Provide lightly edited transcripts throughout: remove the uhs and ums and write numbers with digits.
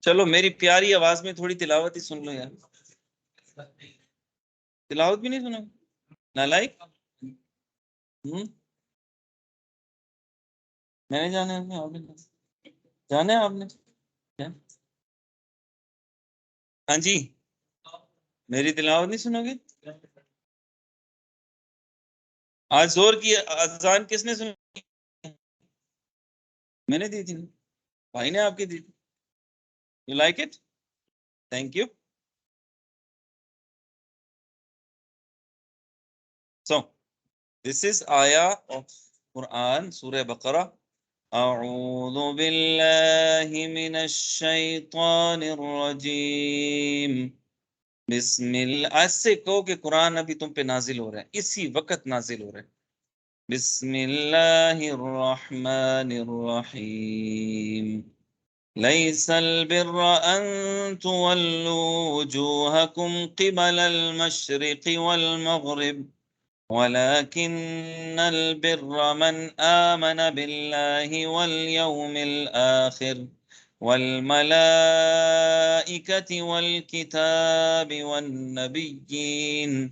चलो मेरी प्यारी आवाज में थोड़ी तिलावत ही सुन लो यार। तिलावत भी नहीं सुना? नालायक। हम्म। मैंने जाना है आपने जाना है आपने क्या? हाँ जी। मेरी तिलावत नहीं सुनोगे? आज जोर की अजान किसने सुनी? मैंने दी थी ना। भाई ने आपकी दी। You like it? Thank you. So this is आया ऑफ कुरान सूरह बकरा। अऊज़ु बिल्लाहि मिनश शैतानिर रजीम। बिस्मिल्लाह। आज से कहो कि कुरान अभी तुम पे नाजिल हो रहा है, इसी वक्त नाजिल हो रहा है। बिस्मिल्लाहिर रहमानिर रहीम। लैसल बिर्र अन तुवल्लू वुजूहकुम क़िबलल मशरिक़ि वल मग़रिब वलाकिन्नल बिर्र मन आमन बिल्लाहि वल यौमिल आखिर वल मलाइकति वल किताबि वन नबिय्यीन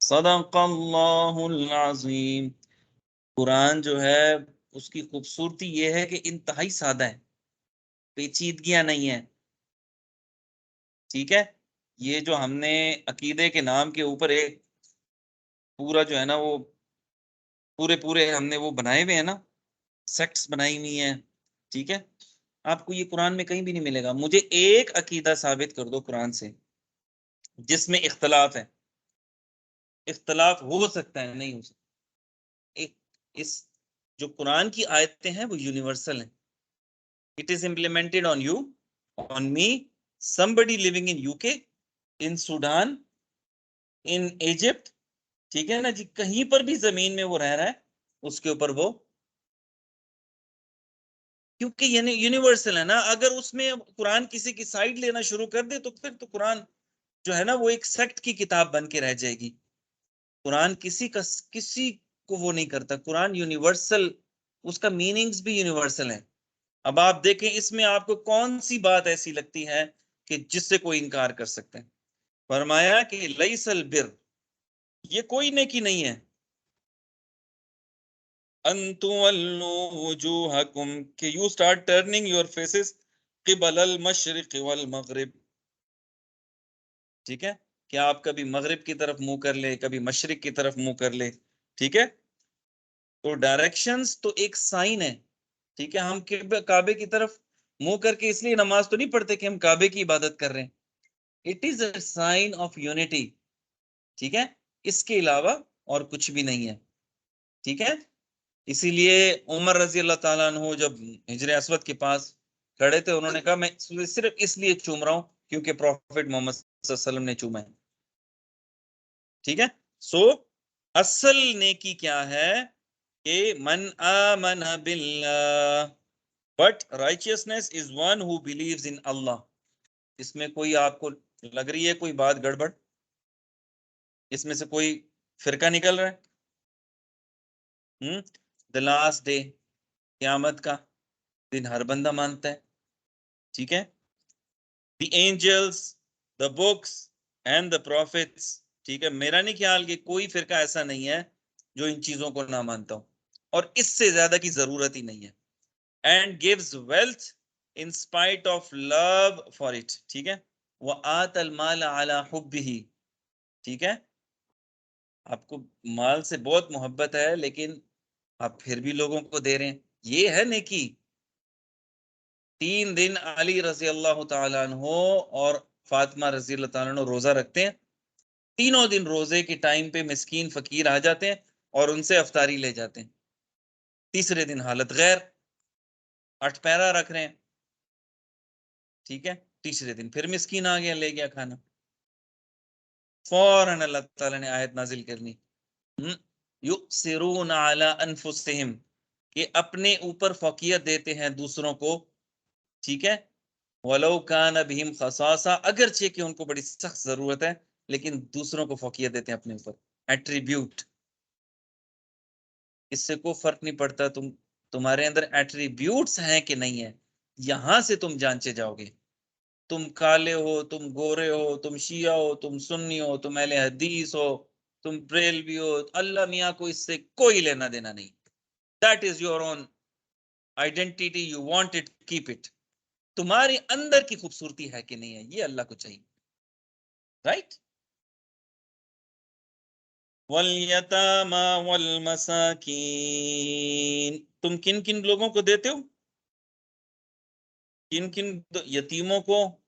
सदक़ल्लाहुल अज़ीम। कुरान जो है उसकी खूबसूरती यह है कि इंतहाई सादा है, पेचीदगियां नहीं है। ठीक है। ये जो हमने अकीदे के नाम के ऊपर एक पूरा जो है ना वो पूरे पूरे हमने वो बनाए हुए हैं ना, सेक्ट्स बनाई हुई हैं। ठीक है। आपको ये कुरान में कहीं भी नहीं मिलेगा। मुझे एक अकीदा साबित कर दो कुरान से जिसमें इख्तलाफ है। इख्तलाफ हो सकता है, नहीं हो सकता। एक इस जो कुरान की आयतें हैं वो यूनिवर्सल हैं। It is implemented on you, on me, somebody living in UK, in Sudan, in Egypt. ठीक है ना जी, कहीं पर भी जमीन में वो रह रहा है उसके ऊपर वो, क्योंकि यानी यूनिवर्सल है ना। अगर उसमें कुरान किसी की साइड लेना शुरू कर दे तो फिर तो कुरान जो है ना वो एक सेक्ट की किताब बन के रह जाएगी। कुरान किसी को वो नहीं करता। कुरान यूनिवर्सल, उसका मीनिंग्स भी यूनिवर्सल है। अब आप देखें इसमें आपको कौन सी बात ऐसी लगती है कि जिससे कोई इनकार कर सकते हैं। फरमाया कि लईसल बिर, ये कोई नेकी नहीं है। अंतुवल्लु वुजूहकुम, कि you start turning your faces क़िबल अल मशरिक़ वल मग़रिब। ठीक है। कि आप कभी मगरिब की तरफ मुंह कर ले, कभी मशरिक की तरफ मुंह कर ले। ठीक है। तो डायरेक्शंस तो एक साइन है। ठीक है। हम काबे की तरफ मुंह करके इसलिए नमाज तो नहीं पढ़ते कि हम काबे की इबादत कर रहे हैं। It is a sign of unity. ठीक है। इसके अलावा और कुछ भी नहीं है। ठीक है। इसीलिए उमर रजी अल्लाह ताला अन्हु जब हिजर असवद के पास खड़े थे, उन्होंने कहा मैं सिर्फ इसलिए चूम रहा हूं क्योंकि प्रॉफिट मोहम्मद सल्लल्लाहु अलैहि वसल्लम ने चूमा है। ठीक है। सो असल नेकी क्या है कि मन आमन बिल्लाह, but righteousness is one who believes in अल्लाह। इसमें कोई आपको लग रही है कोई बात गड़बड़? इसमें से कोई फिरका निकल रहा है? द लास्ट डे, क़यामत का दिन हर बंदा मानता है। ठीक है। The angels, the books and the prophets. ठीक है। मेरा नहीं ख्याल कि कोई फिरका ऐसा नहीं है जो इन चीजों को ना मानता हो, और इससे ज्यादा की जरूरत ही नहीं है। And gives wealth in spite of love for it. ठीक है। वो आतल माल अला हुब्बिही। ठीक है। आपको माल से बहुत मोहब्बत है, लेकिन आप फिर भी लोगों को दे रहे हैं, ये है नेकी। 3 दिन अली रजी अल्लाह तआला अन्हो और फातिमा रजी अल्लाह तआला अन्हो रोजा रखते हैं। तीनों दिन रोजे के टाइम पे मिस्कीन फकीर आ जाते हैं और उनसे अफ्तारी ले जाते हैं। तीसरे दिन हालत गैर, 8 पैरा रख रहे हैं, ठीक है। तीसरे दिन फिर मिस्कीन आ गया, ले गया खाना। फौरन अल्लाह ताला ने आयत नाजिल करनी, युसिरून अला अनफुसिहिम, ये अपने ऊपर फौकियत देते हैं दूसरों को, ठीक है। वलो कान बिहिम खसासा, अगरचे कि उनको बड़ी सख्त जरूरत है, लेकिन दूसरों को फौकियत देते हैं अपने ऊपर। एट्रीब्यूट, इससे कोई फर्क नहीं पड़ता तुम्हारे अंदर एट्रीब्यूट्स हैं कि नहीं है, यहां से तुम जांचे जाओगे। तुम काले हो, तुम गोरे हो, तुम शिया हो, तुम सुन्नी हो, तुम अहले हदीस हो, तुम ब्रेलवी हो, अल्लाह मियाँ को इससे कोई लेना देना नहीं। That is your own identity, you want it, keep it. तुम्हारे अंदर की खूबसूरती है कि नहीं है, ये अल्लाह को चाहिए, राइट। वल यतामा वल मसाकीन, तुम किन किन लोगों को देते हो? किन किन यतीमों को,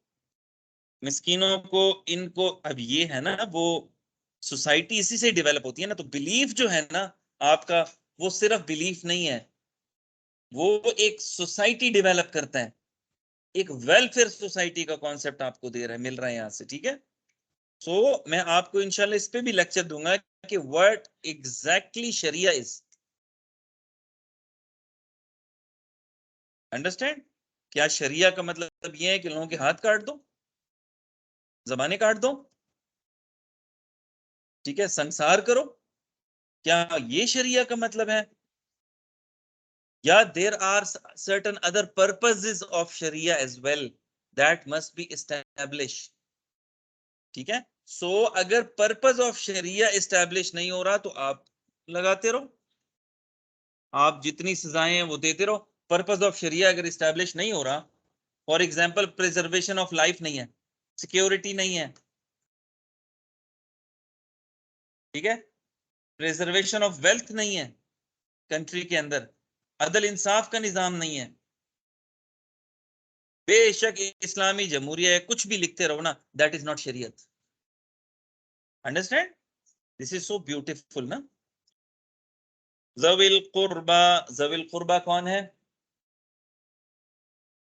मिस्कीनों को, इनको। अब ये है ना, वो सोसाइटी इसी से डेवलप होती है ना। तो बिलीफ जो है ना आपका, वो सिर्फ बिलीफ नहीं है, वो एक सोसाइटी डेवलप करता है। एक वेलफेयर सोसाइटी का कॉन्सेप्ट आपको दे रहा है, मिल रहा है यहां से, ठीक है। सो मैं आपको इंशाल्लाह इस पे भी लेक्चर दूंगा कि व्हाट एग्जैक्टली शरिया इज, अंडरस्टैंड। क्या शरिया का मतलब ये है कि लोगों के हाथ काट दो, जबानें काट दो, ठीक है, संसार करो? क्या ये शरिया का मतलब है? या there are certain other purposes of शरिया as well that must be establish, ठीक है। सो अगर पर्पस ऑफ शरिया एस्टैब्लिश नहीं हो रहा तो आप लगाते रहो, आप जितनी सजाएं हैं वो देते रहो। पर्पस ऑफ शरिया अगर एस्टैब्लिश नहीं हो रहा, for example preservation of life नहीं है, सिक्योरिटी नहीं है, ठीक है, प्रिजर्वेशन ऑफ वेल्थ नहीं है कंट्री के अंदर, अदल इंसाफ का निजाम नहीं है, बेशक इस्लामी जमहूरिया है, कुछ भी लिखते रहो ना, दैट इज नॉट शरीयत। Understand, this is so beautiful ना। जविल कुर्बा, जविल कुर्बा कौन है?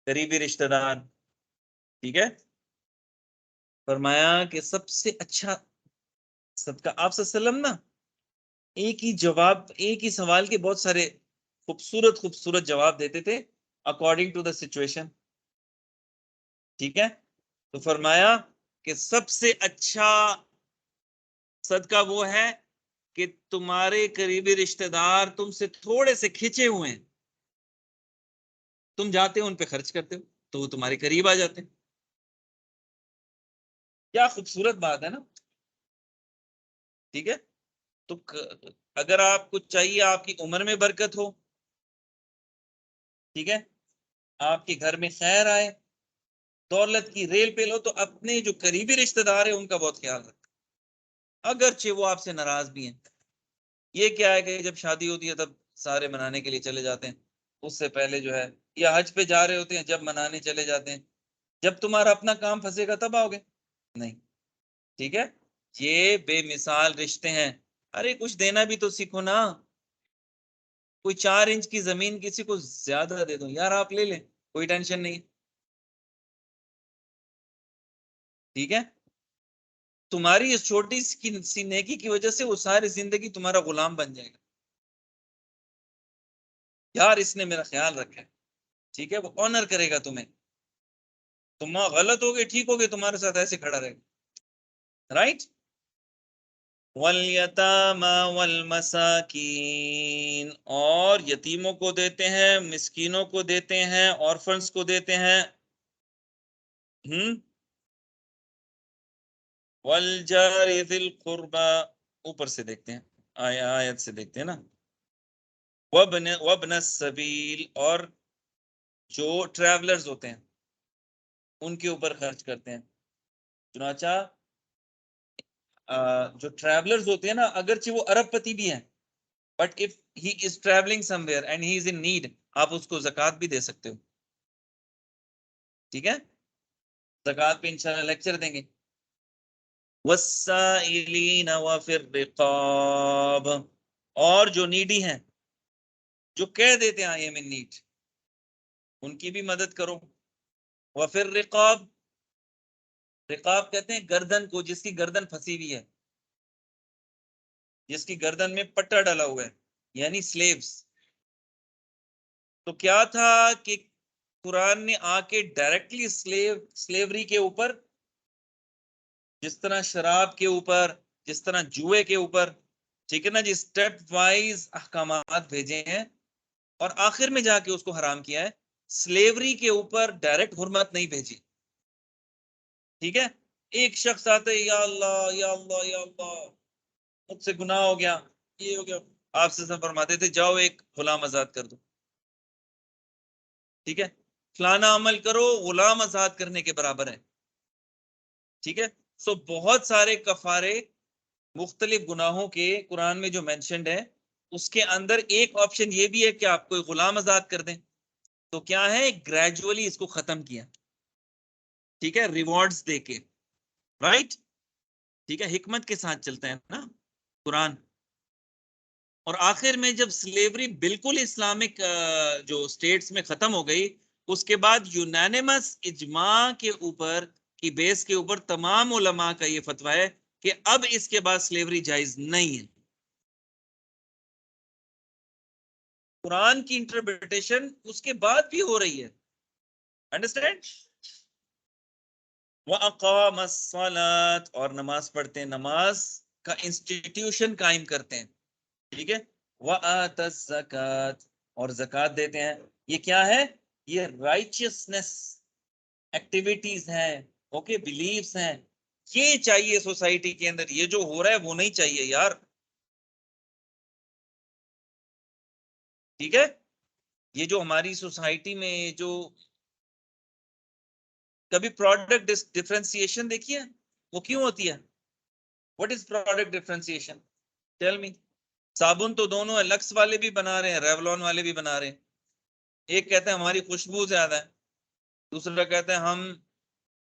करीबी रिश्तेदार, ठीक है। फरमाया कि सबसे अच्छा सदका, आप सल्लम ना एक ही जवाब, एक ही सवाल के बहुत सारे खूबसूरत खूबसूरत जवाब देते थे अकॉर्डिंग टू द सिचुएशन, ठीक है। तो फरमाया कि सबसे अच्छा सदका वो है कि तुम्हारे करीबी रिश्तेदार तुमसे थोड़े से खिंचे हुए हैं, तुम जाते हो उन पे खर्च करते हो तो वो तुम्हारे करीब आ जाते हैं। क्या खूबसूरत बात है ना, ठीक है। तो अगर आपको चाहिए आपकी उम्र में बरकत हो, ठीक है, आपके घर में खैर आए, दौलत की रेल पे लो, तो अपने जो करीबी रिश्तेदार है उनका बहुत ख्याल रखो, अगरचे वो आपसे नाराज भी हैं। ये क्या है कि जब शादी होती है तब सारे मनाने के लिए चले जाते हैं, उससे पहले जो है, या हज पे जा रहे होते हैं जब मनाने चले जाते हैं, जब तुम्हारा अपना काम फंसेगा तब आओगे, नहीं, ठीक है। ये बेमिसाल रिश्ते हैं। अरे कुछ देना भी तो सीखो ना, कोई 4 इंच की जमीन किसी को ज्यादा दे दो यार, आप ले लें, कोई टेंशन नहीं, ठीक है। तुम्हारी इस छोटी सी नेकी की वजह से वो सारी जिंदगी तुम्हारा गुलाम बन जाएगा, यार इसने मेरा ख्याल रखा है, ठीक है, वो ऑनर करेगा तुम्हें। तुम गलत हो गए, ठीक हो गए, तुम्हारे साथ ऐसे खड़ा रहेगा, राइट। वल यतामा वल मसाकीन, और यतीमों को देते हैं, मिस्कीनों को देते हैं, ऑर्फन्स को देते हैं। हम्म। वल जारि जिल कुर्बा, ऊपर से देखते हैं, आयत से देखते हैं ना। वब्न सबील, और जो ट्रैवलर्स होते हैं उनके ऊपर खर्च करते हैं। चुनाचा जो ट्रैवलर्स होते हैं ना, अगरचे वो अरबपति भी हैं, but if he is travelling somewhere and he is in need, आप उसको ज़कात भी दे सकते हो। ठीक है, ज़कात पे इंशाल्लाह लेक्चर देंगे। वस्साइलीन व फिर रिकाब, और जो नीडी हैं, जो कह देते हैं आई एम इन नीड, उनकी भी मदद करो। व फिर रिकाब, रिकाब कहते हैं गर्दन को, जिसकी गर्दन फंसी हुई है, जिसकी गर्दन में पट्टा डाला हुआ है, यानी स्लेव्स। तो क्या था कि कुरान ने आके डायरेक्टली स्लेवरी के ऊपर, जिस तरह शराब के ऊपर, जिस तरह जुए के ऊपर, ठीक है ना जी, स्टेप वाइज अहकामात भेजे हैं और आखिर में जाके उसको हराम किया है। स्लेवरी के ऊपर डायरेक्ट हुर्मत नहीं भेजी। ठीक है, एक शख्स आता है, या अल्लाह या अल्लाह या अल्लाह, मुझसे गुनाह हो गया, ये हो गया, आपसे सब फरमाते थे जाओ एक गुलाम आजाद कर दो। ठीक है, फलाना अमल करो, गुलाम आजाद करने के बराबर है। ठीक है, सो बहुत सारे कफारे मुख्तलिफ गुनाहों के कुरान में जो मेंशन्ड है, उसके अंदर एक ऑप्शन ये भी है कि आप कोई गुलाम आजाद कर दें। तो क्या है, ग्रेजुअली इसको खत्म किया। ठीक है, रिवॉर्ड्स देके, राइट। ठीक है, हिकमत के साथ चलते हैं ना कुरान। और आखिर में जब स्लेवरी बिल्कुल इस्लामिक जो स्टेट्स में खत्म हो गई, उसके बाद यूनानिमस इजमा के ऊपर की बेस के ऊपर तमाम उलमा का ये फतवा है कि अब इसके बाद स्लेवरी जायज नहीं है। कुरान की इंटरप्रिटेशन उसके बाद भी हो रही है, अंडरस्टैंड। वअक़ामस्सलात, और नमाज पढ़ते हैं, नमाज का इंस्टीट्यूशन कायम करते हैं। ठीक है, वआतज़्ज़कात, और ज़कात देते हैं। ये क्या है, ये राइचियसनेस एक्टिविटीज हैं, ओके, बिलीव्स हैं। ये चाहिए सोसाइटी के अंदर, ये जो हो रहा है वो नहीं चाहिए यार। ठीक है, ये जो हमारी सोसाइटी में जो, कभी प्रोडक्ट डिफरेंशिएशन देखिए, वो क्यों होती है? What is product differentiation, tell me. साबुन तो दोनों है, लक्स वाले भी बना रहे हैं, रेवलॉन वाले भी बना रहे हैं। एक कहते हैं हमारी खुशबू ज्यादा है, दूसरा कहते हैं हम,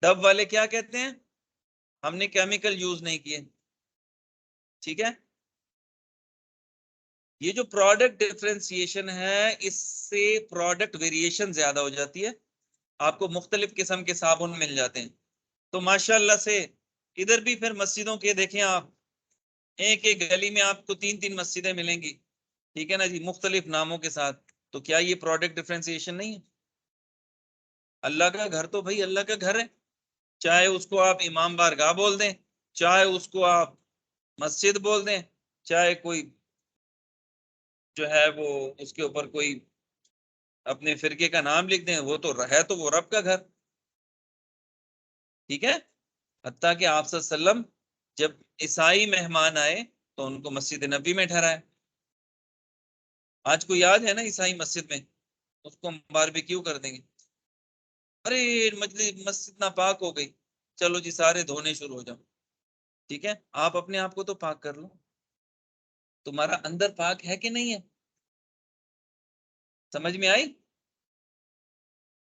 डब वाले क्या कहते हैं, हमने केमिकल यूज नहीं किए। ठीक है, ये जो प्रोडक्ट डिफरेंशिएशन है, इससे प्रोडक्ट वेरिएशन ज्यादा हो जाती है, आपको मुख्तलिफ किस्म के साबुन मिल जाते हैं। तो माशाल्लाह से इधर भी फिर मस्जिदों के देखें आप, एक एक गली में आपको तीन तीन मस्जिदें मिलेंगी। ठीक है ना जी, मुख्तलिफ नामों के साथ। तो क्या ये प्रोडक्ट डिफरेंशिएशन नहीं है? अल्लाह का घर तो भाई अल्लाह का घर है, चाहे उसको आप इमाम बारगाह बोल दें, चाहे उसको आप मस्जिद बोल दें, चाहे कोई जो है वो उसके ऊपर कोई अपने फिरके का नाम लिख दें, वो तो है, तो वो रब का घर। ठीक है, हत्ता कि आप सल्लम जब ईसाई मेहमान आए तो उनको मस्जिद नबी में ठहराए। आज को याद है ना, ईसाई मस्जिद में उसको हम बारबेक्यू कर देंगे, अरे मस्जिद नापाक हो गई, चलो जी सारे धोने शुरू हो जाओ। ठीक है, आप अपने आप को तो पाक कर लो, तुम्हारा अंदर पाक है कि नहीं है? समझ में आई?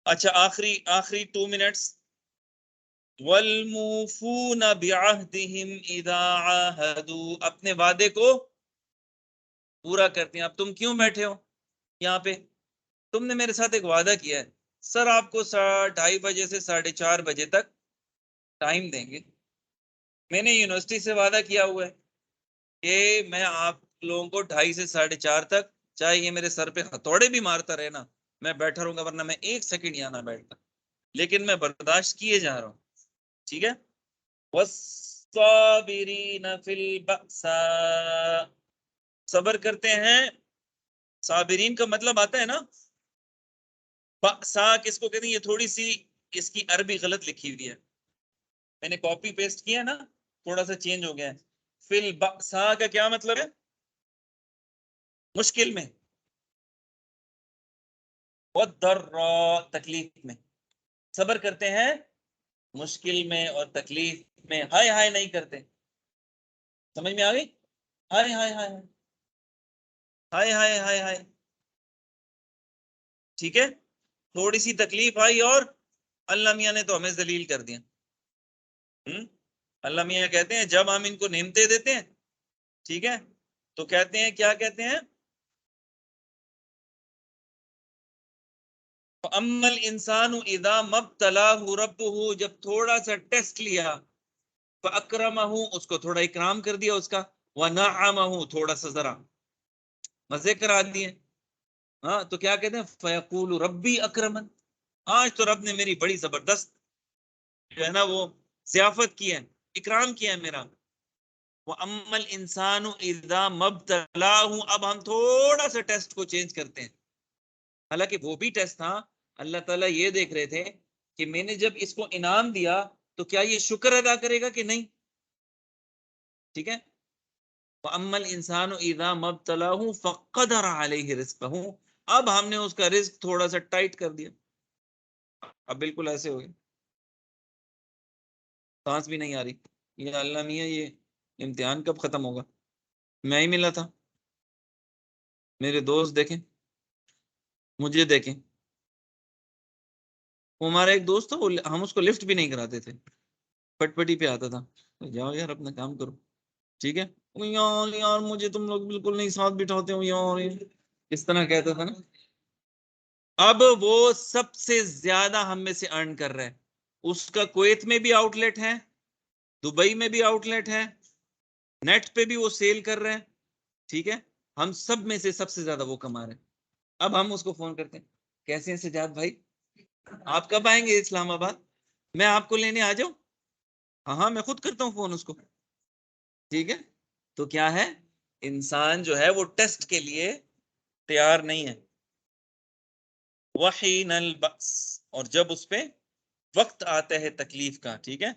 अच्छा, आखिरी आखिरी 2 मिनट्स। वलमूफून बिअहदिहिम इदा आहदू, अपने वादे को पूरा करते हैं। अब तुम क्यों बैठे हो यहाँ पे? तुमने मेरे साथ एक वादा किया है, सर आपको 2:30 बजे से 4:30 बजे तक टाइम देंगे। मैंने यूनिवर्सिटी से वादा किया हुआ है कि मैं आप लोगों को 2:30 से 4:30 तक, चाहे ये मेरे सर पे हथौड़े भी मारता रहे ना, मैं बैठा रहूंगा, वरना मैं एक सेकंड यहाँ ना बैठता, लेकिन मैं बर्दाश्त किए जा रहा हूँ। ठीक है, वस्साबिरीन फिल बअसा, सबर करते हैं। साबिरीन का मतलब आता है ना, बअसा किसको कहते हैं? ये थोड़ी सी इसकी अरबी गलत लिखी हुई है, मैंने कॉपी पेस्ट किया ना, थोड़ा सा चेंज हो गया है। फिल बअसा का क्या मतलब है? मुश्किल में। वद्दर्रा, तकलीफ में। सबर करते हैं मुश्किल में और तकलीफ में, हाय हाय नहीं करते। समझ में आ गई? हाय हाय हाय हाय हाय हाय हाय। ठीक है, थोड़ी सी तकलीफ आई और अल्लाह मियाँ ने तो हमें जलील कर दिया। अल्लाह मियाँ कहते हैं जब हम इनको नेमते देते हैं, ठीक है, तो कहते हैं, क्या कहते हैं, अम्मल इंसानु इदा मब्तलाहु रब्बुहु, जब थोड़ा सा टेस्ट लिया, फअकरमहु, उसको थोड़ा इकराम कर दिया उसका, व नअमहु, थोड़ा सा जरा मजे करा दिए, हाँ, तो क्या कहते हैं, फयकूलु रब्बी अक्रमन, आज तो रब ने मेरी बड़ी जबरदस्त जो है ना वो जियाफत की है, इकराम किया है मेरा। वो अम्मल इंसानु इदा मब्तलाहु, अब हम थोड़ा सा टेस्ट को चेंज करते हैं, हालांकि वो भी टेस्ट था, अल्लाह ताला ये देख रहे थे कि मैंने जब इसको इनाम दिया तो क्या ये शुक्र अदा करेगा कि नहीं। ठीक है, वो अम्मल इंसानु इदा मब्तलाहु फक़दर अलैहि रिज़्क़हु, अब हमने उसका रिस्क थोड़ा सा टाइट कर दिया, अब बिल्कुल ऐसे हो गया, सांस भी नहीं आ रही, ये अल्लाह मियाँ ये इम्तिहान कब खत्म होगा। मैं ही मिला था, मेरे दोस्त देखें, मुझे देखें, वो हमारा एक दोस्त था, वो हम उसको लिफ्ट भी नहीं कराते थे, पटपटी पे आता था, तो जाओ यार अपना काम करो, ठीक है, ओ यार यार मुझे तुम लोग बिल्कुल नहीं साथ बिठाते हो यार, इस तरह कहता था ना। अब वो सबसे ज्यादा हम में से अर्न कर रहा है, उसका कुवैत में भी आउटलेट है, दुबई में भी आउटलेट है, नेट पे भी वो सेल कर रहे हैं, ठीक है, हम सब में से सबसे ज्यादा वो कमा रहे हैं। अब हम उसको फोन करते हैं, कैसे हैं सजाद भाई, आप कब आएंगे इस्लामाबाद, मैं आपको लेने आ जाऊं, हाँ हाँ मैं खुद करता हूँ फोन उसको, ठीक है। तो क्या है, इंसान जो है वो टेस्ट के लिए तैयार नहीं है। वहीनल बस, और जब उस पे वक्त आता है तकलीफ का, ठीक है,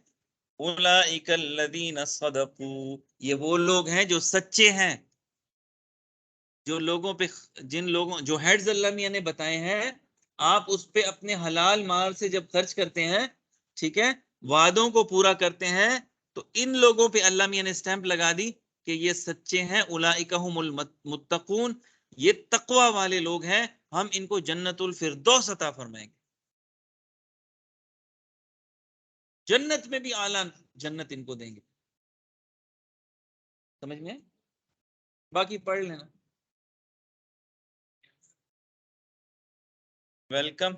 उलाइकल लदीन सदकू, ये वो लोग हैं जो सच्चे हैं, जो लोगों पे, जिन लोगों, जो हेड्स अल्लाह मियां ने बताए हैं, आप उस पे अपने हलाल माल से जब खर्च करते हैं, ठीक है, वादों को पूरा करते हैं, तो इन लोगों पे अल्लाह मियां ने स्टैंप लगा दी कि ये सच्चे हैं, उलाइका हुमुल मुत्तकून, ये तकवा वाले लोग हैं, हम इनको जन्नतुल फिरदौस अता फरमाएंगे, जन्नत में भी आला जन्नत इनको देंगे। समझ में? बाकी पढ़ लेना। वेलकम।